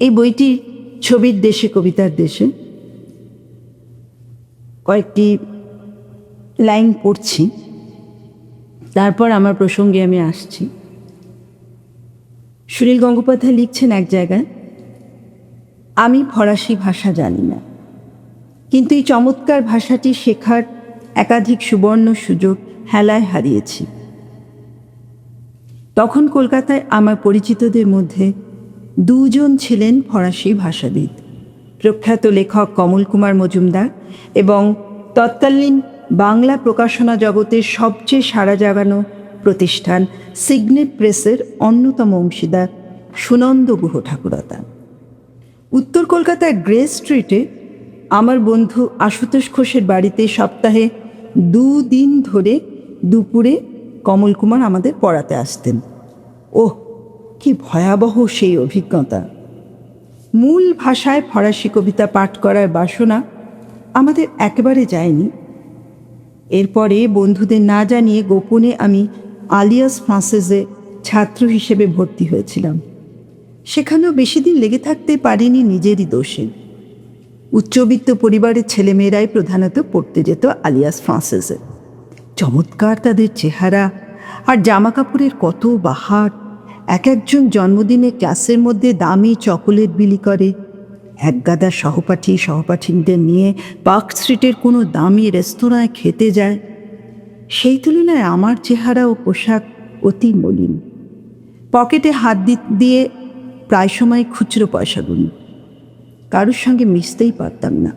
এই বইটি ছবির দেশে কবিতার দেশে। কয়েকটি লাইন পড়ছি, তারপর আমার প্রসঙ্গে আমি আসছি। সুনীল গঙ্গোপাধ্যায় লিখছেন এক জায়গায়, আমি ফরাসি ভাষা জানি না, কিন্তু এই চমৎকার ভাষাটি শেখার একাধিক সুবর্ণ সুযোগ হেলায় হারিয়েছি। তখন কলকাতায় আমার পরিচিতদের মধ্যে দুজন ছিলেন ফরাসি ভাষাবিদ, প্রখ্যাত লেখক কমল কুমার মজুমদার এবং তৎকালীন বাংলা প্রকাশনা জগতের সবচেয়ে সাড়া জাগানো প্রতিষ্ঠান সিগনেট প্রেসের অন্যতম অংশীদার সুনন্দ গুহ ঠাকুরতা। উত্তর কলকাতার গ্রে স্ট্রিটে আমার বন্ধু আশুতোষ ঘোষের বাড়িতে সপ্তাহে 2 দিন ধরে দুপুরে কমল কুমার আমাদের পড়াতে আসতেন। ওহ, কি ভয়াবহ সেই অভিজ্ঞতা! মূল ভাষায় ফরাসি কবিতা পাঠ করার বাসনা আমাদের একেবারে যায়নি। এরপরে বন্ধুদের না জানিয়ে গোপনে আমি আলিয়াস ফ্রান্সেসে ছাত্র হিসেবে ভর্তি হয়েছিলাম। সেখানেও বেশি দিন লেগে থাকতে পারিনি নিজেরই দোষে। উচ্চবিত্ত পরিবারের ছেলেমেয়েরাই প্রধানত পড়তে যেত আলিয়াস ফ্রান্সেসে। চমৎকার তাদের চেহারা আর জামা কাপড়ের কত বাহার! এক একজন জন্মদিনে ক্লাসের মধ্যে দামি চকোলেট বিলি করে, একগাদা সহপাঠীদের নিয়ে পার্ক স্ট্রিটের কোনো দামি রেস্তোরাঁয় খেতে যায়। সেই তুলনায় আমার চেহারা ও পোশাক অতি মলিন। পকেটে হাত দিয়ে প্রায় সময় খুচরো পয়সা গুনি। কারোর সঙ্গে মিশতেই পারতাম না,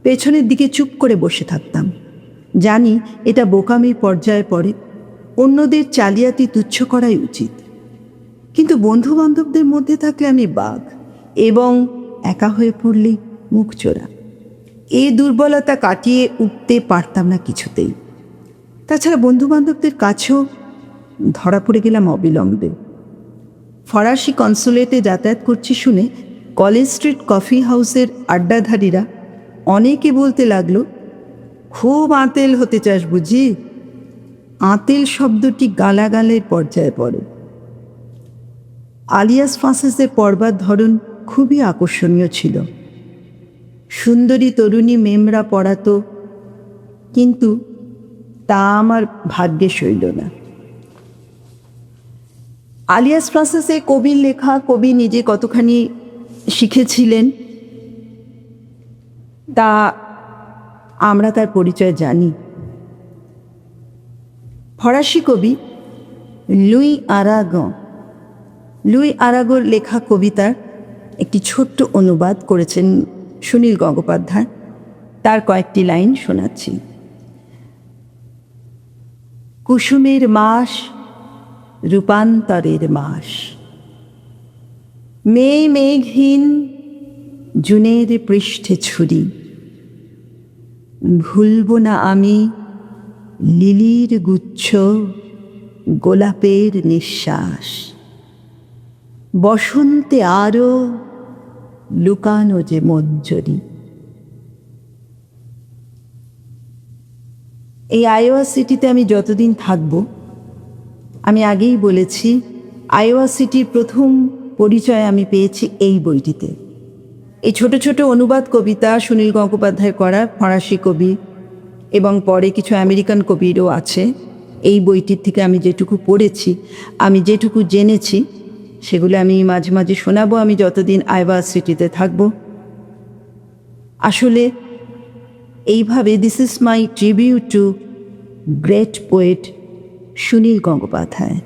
পেছনের দিকে চুপ করে বসে থাকতাম। জানি এটা বোকামির পর্যায়ে পড়ে, অন্যদের জালিয়াতি তুচ্ছ করাই উচিত, কিন্তু বন্ধু বান্ধবদের মধ্যে থাকলে আমি বাঘ এবং একা হয়ে পড়লে মুখ চোরা। এই দুর্বলতা কাটিয়ে উঠতে পারতাম না কিছুতেই। তাছাড়া বন্ধু বান্ধবদের কাছেও ধরা পড়ে গেলাম অবিলম্বে। ফরাসি কনসুলেটে যাতায়াত করছি শুনে কলেজ স্ট্রিট কফি হাউসের আড্ডাধারীরা অনেকে বলতে লাগলো, খুব আঁতেল হতে চাস বুঝি? আঁতেল শব্দটি গালাগালের পর্যায়ে পড়ে। আলিয়াস ফ্রান্সেসের পড়বার ধরন খুবই আকর্ষণীয় ছিল। সুন্দরী তরুণী মেমরা পড়াতো, কিন্তু তা আমার ভাগ্যে সইল না। আলিয়াস ফ্রান্সেসে কবির লেখা, কবি নিজে কতখানি শিখেছিলেন তা আমরা তার পরিচয় জানি। ফরাসি কবি লুই আরাগোর লেখা কবিতার একটি ছোট্ট অনুবাদ করেছেন সুনীল গঙ্গোপাধ্যায়। তার কয়েকটি লাইন শোনাচ্ছি। কুসুমের মাস, রূপান্তরের মাস, মেঘহীন জুনের পৃষ্ঠে ছুরি, ভুলব না আমি লিলির গুচ্ছ, গোলাপের নিঃশ্বাস, বসন্তে আরো লুকানো যে মঞ্জরি। এই আইওয়া সিটিতে আমি যতদিন থাকব, আমি আগেই বলেছি, আইওয়া সিটির প্রথম পরিচয় আমি পেয়েছি এই বইটিতে। এই ছোট ছোট অনুবাদ কবিতা সুনীল গঙ্গোপাধ্যায় করা, ফরাসি কবি এবং পরে কিছু আমেরিকান কবিরও আছে। এই বইটির থেকে আমি যেটুকু পড়েছি, আমি যেটুকু জেনেছি, সেগুলো আমি মাঝে মাঝে শোনাবো আমি যতদিন আইওয়া সিটিতে থাকব। আসলে এইভাবে this is my tribute to great poet Sunil Gangopadhyay.